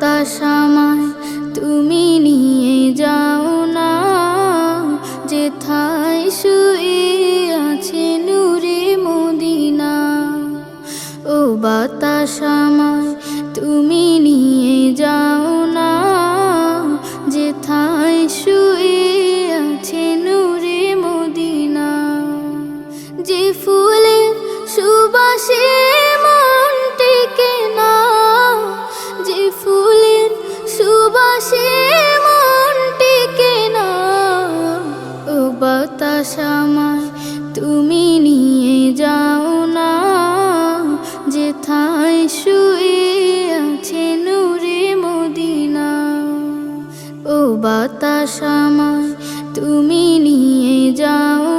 বাতাস আমায় তুমি নিয়ে যাও না, যেথায় শুয়ে আছে নূরে মদিনা। ও বাতাস আমায় তুমি নিয়ে যাও না, যেথায় শুয়ে আছে নূরে মদিনা। যে ফুলের সুবাসে মন টেকে না, যে ফুলের সুবাসে মন টেকে না, ও বাতাস আমায় তুমি নিয়ে যাও না, যেথায় শুয়ে আছে নূরে মদিনা। ও বাতাস আমায় তুমি নিয়ে যাও